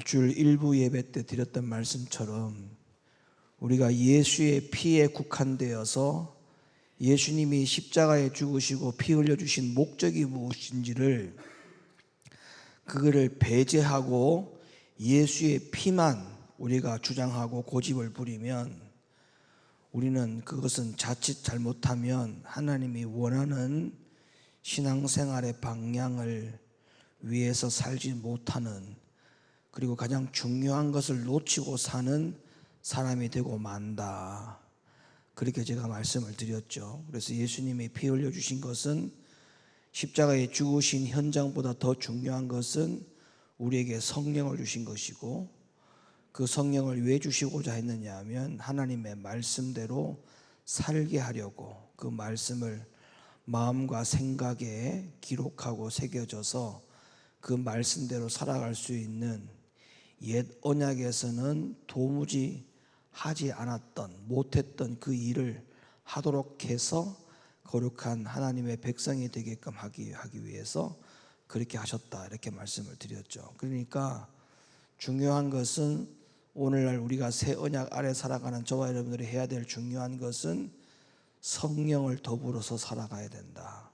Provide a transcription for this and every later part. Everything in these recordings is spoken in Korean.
주일 일부 예배 때 드렸던 말씀처럼 우리가 예수의 피에 국한되어서 예수님이 십자가에 죽으시고 피 흘려주신 목적이 무엇인지를 그거를 배제하고 예수의 피만 우리가 주장하고 고집을 부리면 우리는 그것은 자칫 잘못하면 하나님이 원하는 신앙생활의 방향을 위해서 살지 못하는, 그리고 가장 중요한 것을 놓치고 사는 사람이 되고 만다. 그렇게 제가 말씀을 드렸죠. 그래서 예수님이 피 흘려주신 것은, 십자가에 죽으신 현장보다 더 중요한 것은 우리에게 성령을 주신 것이고, 그 성령을 왜 주시고자 했느냐 하면 하나님의 말씀대로 살게 하려고, 그 말씀을 마음과 생각에 기록하고 새겨져서 그 말씀대로 살아갈 수 있는, 옛 언약에서는 도무지 하지 않았던, 못했던 그 일을 하도록 해서 거룩한 하나님의 백성이 되게끔 하기 위해서 그렇게 하셨다, 이렇게 말씀을 드렸죠. 그러니까 중요한 것은, 오늘날 우리가 새 언약 아래 살아가는 저와 여러분들이 해야 될 중요한 것은 성령을 더불어서 살아가야 된다.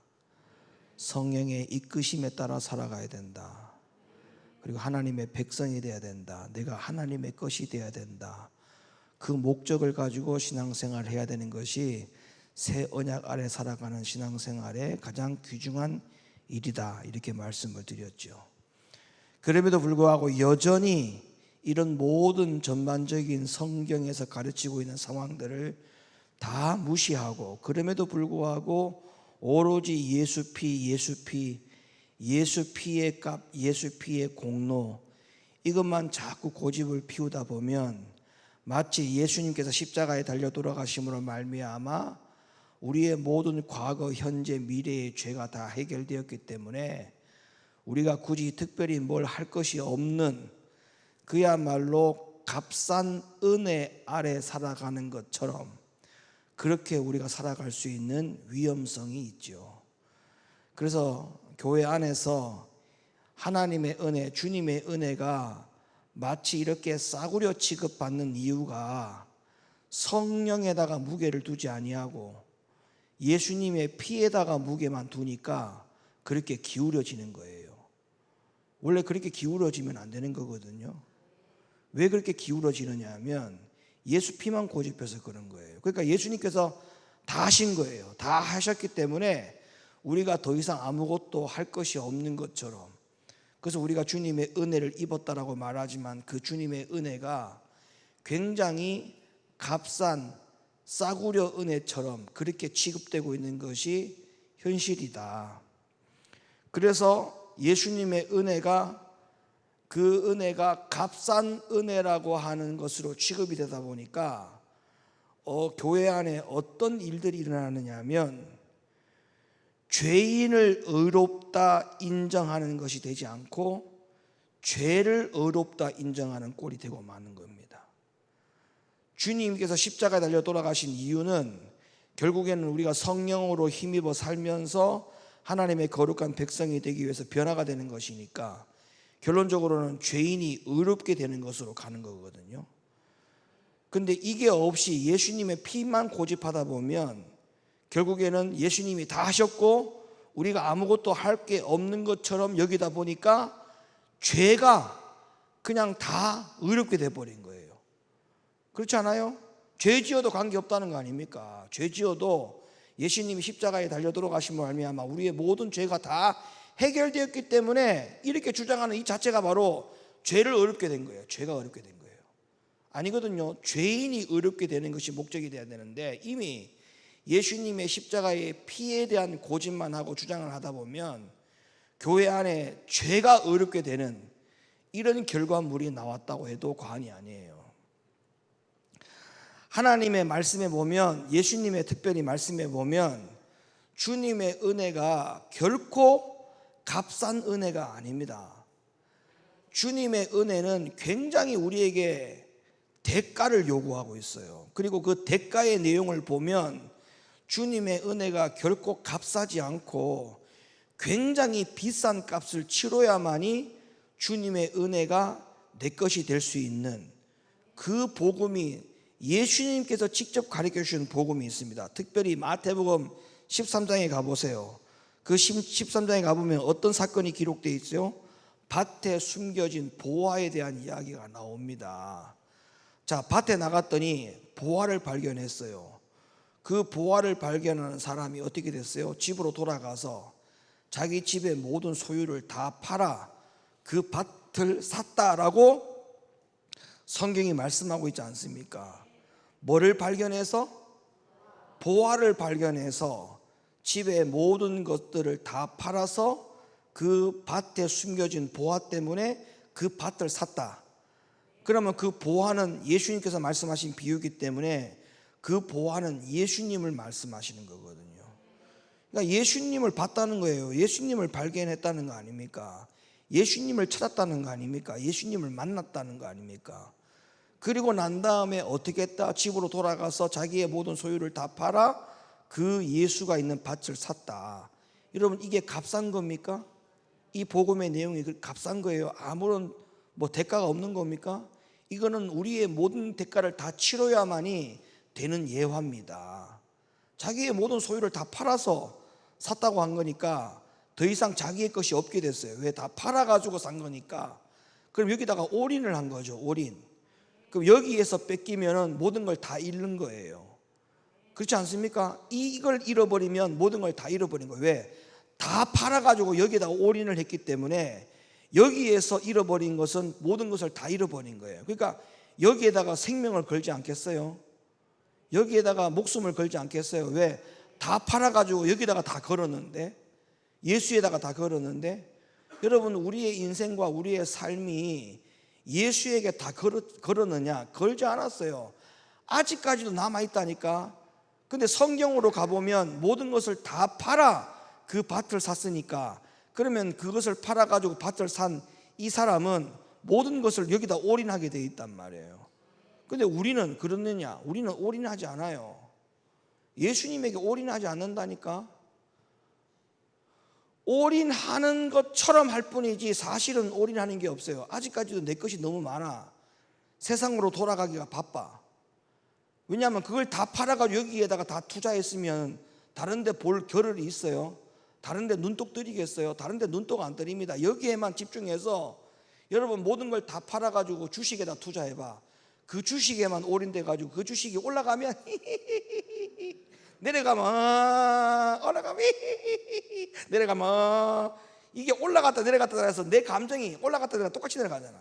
성령의 이끄심에 따라 살아가야 된다. 그리고 하나님의 백성이 되어야 된다. 내가 하나님의 것이 되어야 된다. 그 목적을 가지고 신앙생활을 해야 되는 것이 새 언약 아래 살아가는 신앙생활의 가장 귀중한 일이다, 이렇게 말씀을 드렸죠. 그럼에도 불구하고 여전히 이런 모든 전반적인 성경에서 가르치고 있는 상황들을 다 무시하고, 그럼에도 불구하고 오로지 예수 피의 값, 예수 피의 공로, 이것만 자꾸 고집을 피우다 보면 마치 예수님께서 십자가에 달려 돌아가심으로 말미암아 우리의 모든 과거, 현재, 미래의 죄가 다 해결되었기 때문에 우리가 굳이 특별히 뭘 할 것이 없는, 그야말로 값싼 은혜 아래 살아가는 것처럼 그렇게 우리가 살아갈 수 있는 위험성이 있죠. 그래서 교회 안에서 하나님의 은혜, 주님의 은혜가 마치 이렇게 싸구려 취급받는 이유가 성령에다가 무게를 두지 아니하고 예수님의 피에다가 무게만 두니까 그렇게 기울어지는 거예요. 원래 그렇게 기울어지면 안 되는 거거든요. 왜 그렇게 기울어지느냐 하면 예수 피만 고집해서 그런 거예요. 그러니까 예수님께서 다 하신 거예요. 다 하셨기 때문에 우리가 더 이상 아무것도 할 것이 없는 것처럼, 그래서 우리가 주님의 은혜를 입었다라고 말하지만 그 주님의 은혜가 굉장히 값싼 싸구려 은혜처럼 그렇게 취급되고 있는 것이 현실이다. 그래서 예수님의 은혜가, 그 은혜가 값싼 은혜라고 하는 것으로 취급이 되다 보니까 교회 안에 어떤 일들이 일어나느냐 하면 죄인을 의롭다 인정하는 것이 되지 않고 죄를 의롭다 인정하는 꼴이 되고 마는 겁니다. 주님께서 십자가에 달려 돌아가신 이유는 결국에는 우리가 성령으로 힘입어 살면서 하나님의 거룩한 백성이 되기 위해서 변화가 되는 것이니까 결론적으로는 죄인이 의롭게 되는 것으로 가는 거거든요. 근데 이게 없이 예수님의 피만 고집하다 보면 결국에는 예수님이 다 하셨고 우리가 아무것도 할 게 없는 것처럼 여기다 보니까 죄가 그냥 다 의롭게 돼버린 거예요. 그렇지 않아요? 죄 지어도 관계없다는 거 아닙니까? 죄 지어도 예수님이 십자가에 달려 들어가심으로 말미암아 우리의 모든 죄가 다 해결되었기 때문에 이렇게 주장하는 이 자체가 바로 죄를 의롭게 된 거예요. 죄가 의롭게 된 거예요. 아니거든요. 죄인이 의롭게 되는 것이 목적이 돼야 되는데 이미 예수님의 십자가의 피에 대한 고집만 하고 주장을 하다 보면 교회 안에 죄가 의롭게 되는 이런 결과물이 나왔다고 해도 과언이 아니에요. 하나님의 말씀에 보면, 예수님의 특별히 말씀에 보면 주님의 은혜가 결코 값싼 은혜가 아닙니다. 주님의 은혜는 굉장히 우리에게 대가를 요구하고 있어요. 그리고 그 대가의 내용을 보면 주님의 은혜가 결코 값싸지 않고 굉장히 비싼 값을 치러야만이 주님의 은혜가 내 것이 될 수 있는 그 복음이 예수님께서 직접 가르쳐 주신 복음이 있습니다. 특별히 마태복음 13장에 가보세요. 그 13장에 가보면 어떤 사건이 기록되어 있어요? 밭에 숨겨진 보화에 대한 이야기가 나옵니다. 자, 밭에 나갔더니 보화를 발견했어요. 그 보화를 발견하는 사람이 어떻게 됐어요? 집으로 돌아가서 자기 집의 모든 소유를 다 팔아 그 밭을 샀다라고 성경이 말씀하고 있지 않습니까? 뭐를 발견해서? 보화를 발견해서 집의 모든 것들을 다 팔아서 그 밭에 숨겨진 보화 때문에 그 밭을 샀다. 그러면 그 보화는 예수님께서 말씀하신 비유이기 때문에 그 보화는 예수님을 말씀하시는 거거든요. 그러니까 예수님을 봤다는 거예요. 예수님을 발견했다는 거 아닙니까? 예수님을 찾았다는 거 아닙니까? 예수님을 만났다는 거 아닙니까? 그리고 난 다음에 어떻게 했다? 집으로 돌아가서 자기의 모든 소유를 다 팔아 그 예수가 있는 밭을 샀다. 여러분, 이게 값싼 겁니까? 이 복음의 내용이 값싼 거예요? 아무런 대가가 없는 겁니까? 이거는 우리의 모든 대가를 다 치러야만이 되는 예화입니다. 자기의 모든 소유를 다 팔아서 샀다고 한 거니까 더 이상 자기의 것이 없게 됐어요. 왜? 다 팔아가지고 산 거니까. 그럼 여기다가 올인을 한 거죠. 올인. 그럼 여기에서 뺏기면 모든 걸 다 잃는 거예요. 그렇지 않습니까? 이걸 잃어버리면 모든 걸 다 잃어버린 거예요. 왜? 다 팔아가지고 여기다가 올인을 했기 때문에 여기에서 잃어버린 것은 모든 것을 다 잃어버린 거예요. 그러니까 여기에다가 생명을 걸지 않겠어요? 여기에다가 목숨을 걸지 않겠어요? 왜? 다 팔아가지고 여기다가 다 걸었는데, 예수에다가 다 걸었는데, 여러분, 우리의 인생과 우리의 삶이 예수에게 다 걸었느냐? 걸지 않았어요. 아직까지도 남아있다니까. 근데 성경으로 가보면 모든 것을 다 팔아 그 밭을 샀으니까, 그러면 그것을 팔아가지고 밭을 산 이 사람은 모든 것을 여기다 올인하게 돼 있단 말이에요. 근데 우리는 그렇느냐? 우리는 올인하지 않아요. 예수님에게 올인하지 않는다니까. 올인하는 것처럼 할 뿐이지 사실은 올인하는 게 없어요. 아직까지도 내 것이 너무 많아. 세상으로 돌아가기가 바빠. 왜냐하면 그걸 다 팔아가지고 여기에다가 다 투자했으면 다른 데 볼 겨를이 있어요? 다른 데 눈독 들이겠어요? 다른 데 눈독 안 들입니다. 여기에만 집중해서 여러분 모든 걸 다 팔아가지고 주식에다 투자해봐. 그 주식에만 올인돼가지고 그 주식이 올라가면 내려가면 올라가면 내려가면 이게 올라갔다 내려갔다 해서 내 감정이 올라갔다 내려갔다 똑같이 내려가잖아.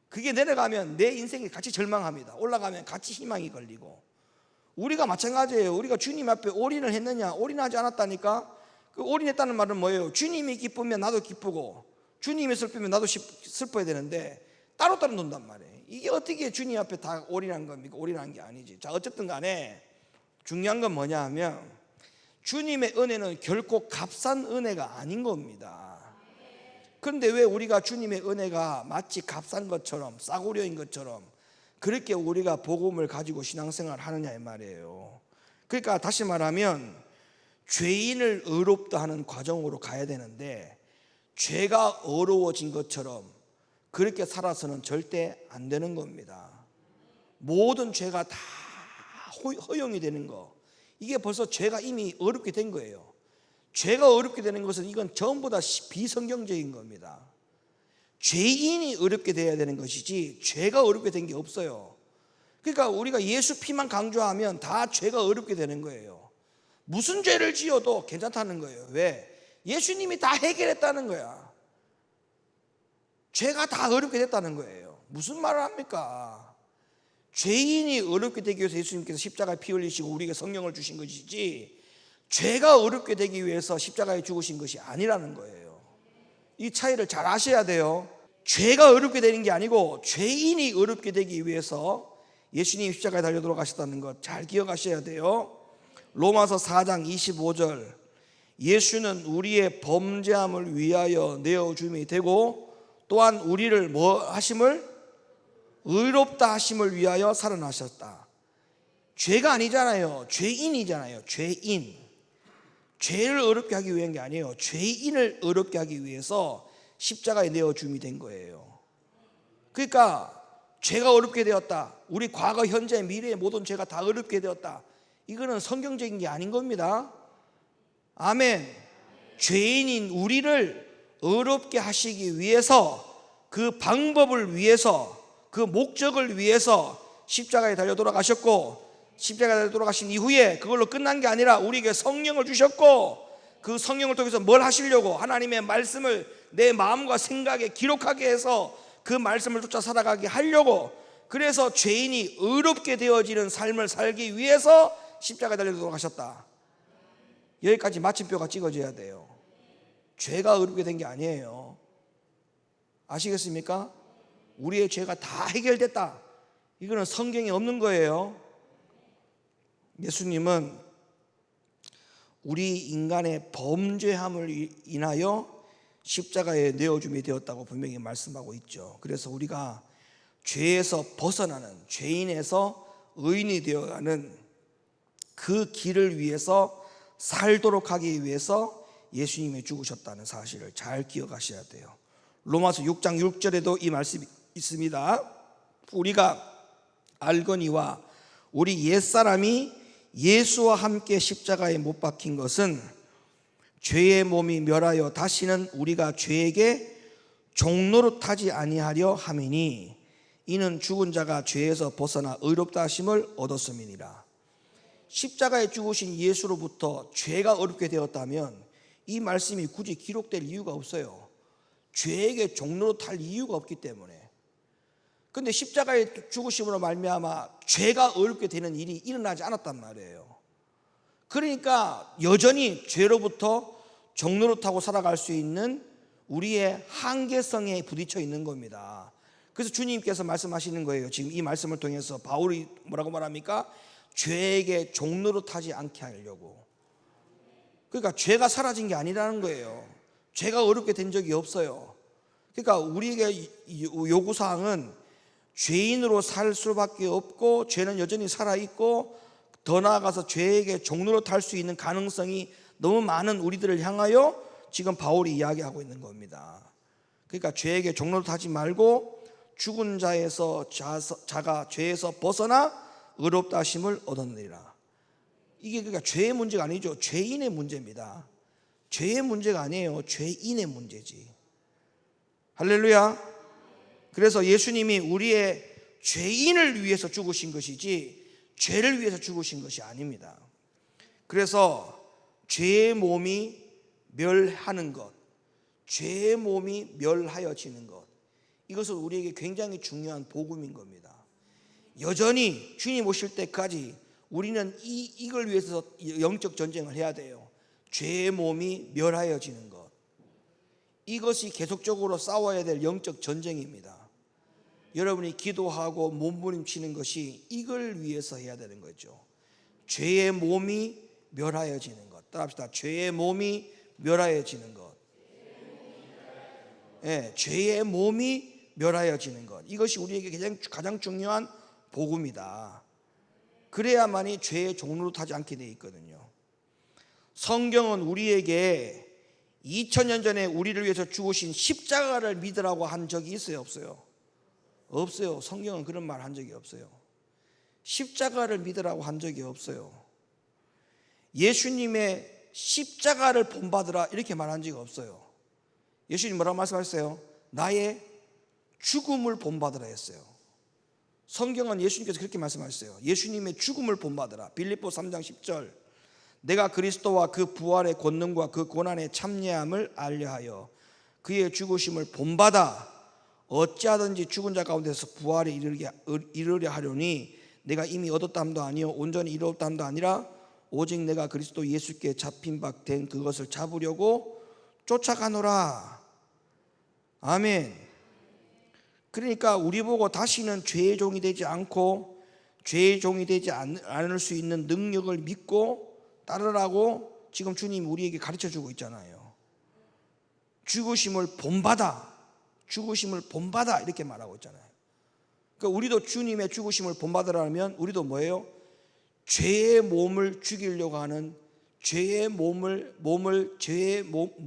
그게 내려가면 내 인생이 같이 절망합니다. 올라가면 같이 희망이 걸리고. 우리가 마찬가지예요. 우리가 주님 앞에 올인을 했느냐? 올인하지 않았다니까. 그 올인했다는 말은 뭐예요? 주님이 기쁘면 나도 기쁘고 주님이 슬프면 나도 슬퍼야 되는데 따로따로 논단 말이에요. 이게 어떻게 주님 앞에 다 올인한 겁니까? 올인한 게 아니지. 자, 어쨌든 간에 중요한 건 뭐냐 하면 주님의 은혜는 결코 값싼 은혜가 아닌 겁니다. 그런데 왜 우리가 주님의 은혜가 마치 값싼 것처럼 싸구려인 것처럼 그렇게 우리가 복음을 가지고 신앙생활을 하느냐 이 말이에요. 그러니까 다시 말하면 죄인을 의롭다 하는 과정으로 가야 되는데 죄가 어려워진 것처럼 그렇게 살아서는 절대 안 되는 겁니다. 모든 죄가 다 허용이 되는 거, 이게 벌써 죄가 이미 어렵게 된 거예요. 죄가 어렵게 되는 것은 이건 전부 다 비성경적인 겁니다. 죄인이 어렵게 돼야 되는 것이지 죄가 어렵게 된 게 없어요. 그러니까 우리가 예수 피만 강조하면 다 죄가 어렵게 되는 거예요. 무슨 죄를 지어도 괜찮다는 거예요. 왜? 예수님이 다 해결했다는 거야. 죄가 다 어렵게 됐다는 거예요. 무슨 말을 합니까? 죄인이 어렵게 되기 위해서 예수님께서 십자가에 피 흘리시고 우리에게 성령을 주신 것이지 죄가 어렵게 되기 위해서 십자가에 죽으신 것이 아니라는 거예요. 이 차이를 잘 아셔야 돼요. 죄가 어렵게 되는 게 아니고 죄인이 어렵게 되기 위해서 예수님이 십자가에 달려 돌아가셨다는 것 잘 기억하셔야 돼요. 로마서 4장 25절, 예수는 우리의 범죄함을 위하여 내어줌이 되고 또한 우리를 뭐 하심을? 의롭다 하심을 위하여 살아나셨다. 죄가 아니잖아요. 죄인이잖아요. 죄인. 죄를 어렵게 하기 위한 게 아니에요. 죄인을 어렵게 하기 위해서 십자가에 내어줌이 된 거예요. 그러니까 죄가 어렵게 되었다, 우리 과거, 현재, 미래의 모든 죄가 다 어렵게 되었다, 이거는 성경적인 게 아닌 겁니다. 아멘. 죄인인 우리를 어렵게 하시기 위해서, 그 방법을 위해서, 그 목적을 위해서 십자가에 달려 돌아가셨고, 십자가에 달려 돌아가신 이후에 그걸로 끝난 게 아니라 우리에게 성령을 주셨고, 그 성령을 통해서 뭘 하시려고? 하나님의 말씀을 내 마음과 생각에 기록하게 해서 그 말씀을 쫓아 살아가게 하려고, 그래서 죄인이 의롭게 되어지는 삶을 살기 위해서 십자가에 달려 돌아가셨다. 여기까지 마침표가 찍어져야 돼요. 죄가 의롭게 된 게 아니에요. 아시겠습니까? 우리의 죄가 다 해결됐다, 이거는 성경에 없는 거예요. 예수님은 우리 인간의 범죄함을 인하여 십자가에 내어줌이 되었다고 분명히 말씀하고 있죠. 그래서 우리가 죄에서 벗어나는, 죄인에서 의인이 되어가는 그 길을 위해서 살도록 하기 위해서 예수님이 죽으셨다는 사실을 잘 기억하셔야 돼요. 로마서 6장 6절에도 이 말씀이 있습니다. 우리가 알거니와 우리 옛사람이 예수와 함께 십자가에 못 박힌 것은 죄의 몸이 멸하여 다시는 우리가 죄에게 종노릇하지 아니하려 함이니, 이는 죽은 자가 죄에서 벗어나 의롭다 하심을 얻었음이니라. 십자가에 죽으신 예수로부터 죄가 어렵게 되었다면 이 말씀이 굳이 기록될 이유가 없어요. 죄에게 종노릇할 이유가 없기 때문에. 근데 십자가의 죽으심으로 말미암아 죄가 어렵게 되는 일이 일어나지 않았단 말이에요. 그러니까 여전히 죄로부터 종노릇하고 살아갈 수 있는 우리의 한계성에 부딪혀 있는 겁니다. 그래서 주님께서 말씀하시는 거예요. 지금 이 말씀을 통해서 바울이 뭐라고 말합니까? 죄에게 종노릇하지 않게 하려고. 그러니까 죄가 사라진 게 아니라는 거예요. 죄가 어렵게 된 적이 없어요. 그러니까 우리에게 요구사항은 죄인으로 살 수밖에 없고, 죄는 여전히 살아있고, 더 나아가서 죄에게 종노릇할 수 있는 가능성이 너무 많은 우리들을 향하여 지금 바울이 이야기하고 있는 겁니다. 그러니까 죄에게 종노릇하지 말고 죽은 자가 죄에서 벗어나 의롭다 하심을 얻었느니라. 이게 그러니까 죄의 문제가 아니죠. 죄인의 문제입니다. 죄의 문제가 아니에요. 죄인의 문제지. 할렐루야. 그래서 예수님이 우리의 죄인을 위해서 죽으신 것이지 죄를 위해서 죽으신 것이 아닙니다. 그래서 죄의 몸이 멸하는 것, 죄의 몸이 멸하여지는 것, 이것은 우리에게 굉장히 중요한 복음인 겁니다. 여전히 주님 오실 때까지 우리는 이걸 위해서 영적 전쟁을 해야 돼요. 죄의 몸이 멸하여지는 것, 이것이 계속적으로 싸워야 될 영적 전쟁입니다. 여러분이 기도하고 몸부림치는 것이 이걸 위해서 해야 되는 거죠. 죄의 몸이 멸하여지는 것. 따라합시다. 죄의 몸이 멸하여지는 것. 네, 죄의 몸이 멸하여지는 것. 이것이 우리에게 가장 중요한 복음이다. 그래야만이 죄의 종노릇하지 않게 되어 있거든요. 성경은 우리에게 2000년 전에 우리를 위해서 죽으신 십자가를 믿으라고 한 적이 있어요, 없어요? 없어요. 성경은 그런 말 한 적이 없어요. 십자가를 믿으라고 한 적이 없어요. 예수님의 십자가를 본받으라 이렇게 말한 적이 없어요. 예수님 뭐라고 말씀하셨어요? 나의 죽음을 본받으라 했어요. 성경은 예수님께서 그렇게 말씀하셨어요. 예수님의 죽음을 본받으라. 빌립보 3장 10절, 내가 그리스도와 그 부활의 권능과 그 고난의 참여함을 알려하여 그의 죽으심을 본받아 어찌하든지 죽은 자 가운데서 부활에 이르려 하려니 내가 이미 얻었담도 아니요 온전히 이루었담도 아니라 오직 내가 그리스도 예수께 잡힌 바 된 그것을 잡으려고 쫓아가노라. 아멘. 그러니까 우리 보고 다시는 죄의 종이 되지 않고 죄의 종이 되지 않을 수 있는 능력을 믿고 따르라고 지금 주님이 우리에게 가르쳐주고 있잖아요. 죽으심을 본받아, 죽으심을 본받아 이렇게 말하고 있잖아요. 그러니까 우리도 주님의 죽으심을 본받으라면 우리도 뭐예요? 죄의 몸을 죽이려고 하는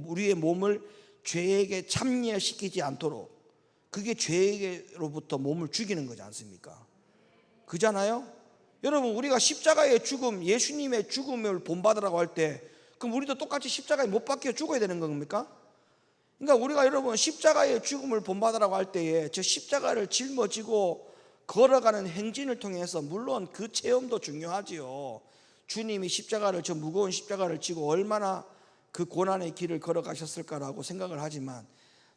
우리의 몸을 죄에게 참여시키지 않도록 그게 죄로부터 몸을 죽이는 거지 않습니까? 그잖아요? 여러분, 우리가 십자가의 죽음, 예수님의 죽음을 본받으라고 할 때 그럼 우리도 똑같이 십자가에 못 박혀 죽어야 되는 겁니까? 그러니까 우리가 여러분 십자가의 죽음을 본받으라고 할 때에 저 십자가를 짊어지고 걸어가는 행진을 통해서 물론 그 체험도 중요하지요. 주님이 십자가를, 저 무거운 십자가를 지고 얼마나 그 고난의 길을 걸어가셨을까라고 생각을 하지만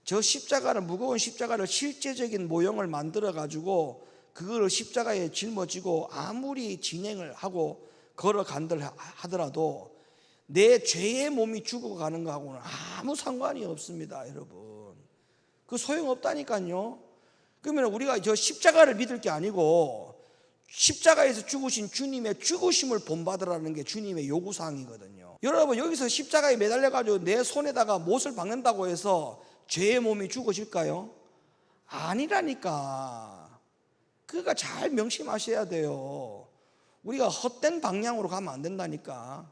저 십자가를, 무거운 십자가를 실제적인 모형을 만들어 가지고 그거를 십자가에 짊어지고 아무리 진행을 하고 걸어간들 하더라도 내 죄의 몸이 죽어가는 거하고는 아무 상관이 없습니다, 여러분. 그 소용없다니까요. 그러면 우리가 저 십자가를 믿을 게 아니고 십자가에서 죽으신 주님의 죽으심을 본받으라는 게 주님의 요구사항이거든요. 여러분, 여기서 십자가에 매달려가지고 내 손에다가 못을 박는다고 해서 죄의 몸이 죽어질까요? 아니라니까. 그러니까 잘 명심하셔야 돼요. 우리가 헛된 방향으로 가면 안 된다니까.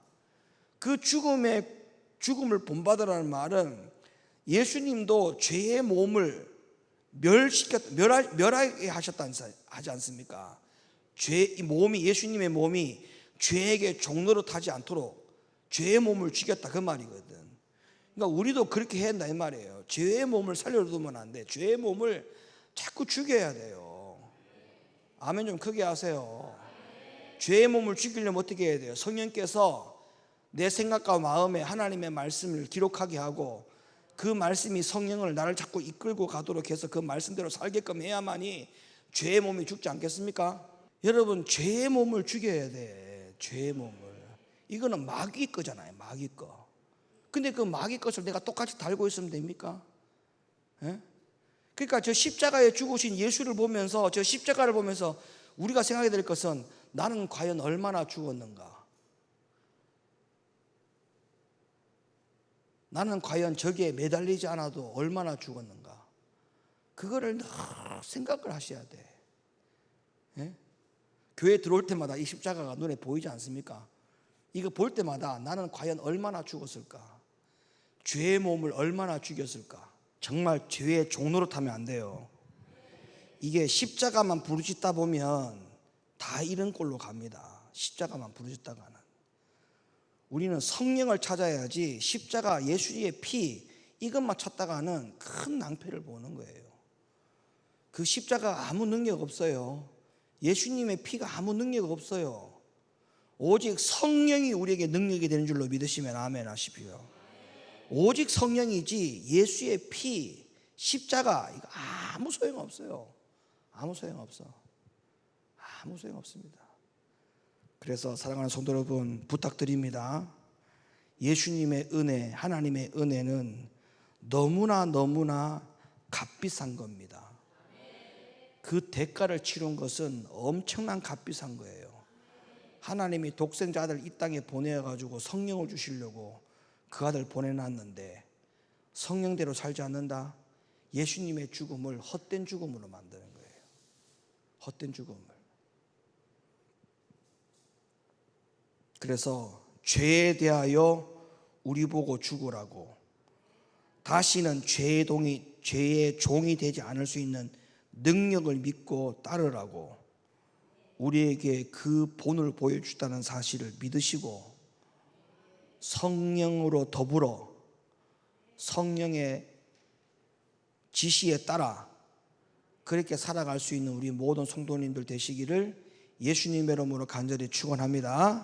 그 죽음을 본받으라는 말은 예수님도 죄의 몸을 멸하게 하셨다 하지 않습니까? 예수님의 몸이 죄에게 종노릇하지 않도록 죄의 몸을 죽였다, 그 말이거든. 그러니까 우리도 그렇게 해야 한다 이 말이에요. 죄의 몸을 살려두면 안 돼. 죄의 몸을 자꾸 죽여야 돼요. 아멘 좀 크게 하세요. 죄의 몸을 죽이려면 어떻게 해야 돼요? 성령께서 내 생각과 마음에 하나님의 말씀을 기록하게 하고 그 말씀이 성령을 나를 자꾸 이끌고 가도록 해서 그 말씀대로 살게끔 해야만이 죄의 몸이 죽지 않겠습니까? 여러분, 죄의 몸을 죽여야 돼. 죄의 몸을. 이거는 마귀 거잖아요, 마귀 거. 근데 그 마귀 것을 내가 똑같이 달고 있으면 됩니까? 예? 그러니까 저 십자가에 죽으신 예수를 보면서, 저 십자가를 보면서 우리가 생각해야 될 것은 나는 과연 얼마나 죽었는가? 나는 과연 저기에 매달리지 않아도 얼마나 죽었는가? 그거를 늘 생각을 하셔야 돼. 예? 교회 들어올 때마다 이 십자가가 눈에 보이지 않습니까? 이거 볼 때마다 나는 과연 얼마나 죽었을까? 죄의 몸을 얼마나 죽였을까? 정말 죄의 종노릇하면 안 돼요. 이게 십자가만 부르짖다 보면 다 이런 꼴로 갑니다. 십자가만 부르짖다가는. 우리는 성령을 찾아야지 십자가, 예수의 피 이것만 찾다가는 큰 낭패를 보는 거예요. 그 십자가 아무 능력 없어요. 예수님의 피가 아무 능력 없어요. 오직 성령이 우리에게 능력이 되는 줄로 믿으시면 아멘 하십시오. 오직 성령이지 예수의 피, 십자가 이거 아무 소용없어요. 아무 소용없어. 아무 소용없습니다. 그래서 사랑하는 성도 여러분, 부탁드립니다. 예수님의 은혜, 하나님의 은혜는 너무나 값비싼 겁니다. 그 대가를 치른 것은 엄청난 값비싼 거예요. 하나님이 독생자 아들 이 땅에 보내가지고 성령을 주시려고 그 아들 보내놨는데 성령대로 살지 않는다? 예수님의 죽음을 헛된 죽음으로 만드는 거예요. 헛된 죽음을. 그래서 죄에 대하여 우리 보고 죽으라고, 다시는 죄의 종이 되지 않을 수 있는 능력을 믿고 따르라고 우리에게 그 본을 보여주다는 사실을 믿으시고 성령으로 더불어 성령의 지시에 따라 그렇게 살아갈 수 있는 우리 모든 성도님들 되시기를 예수님의 이름으로 간절히 축원합니다.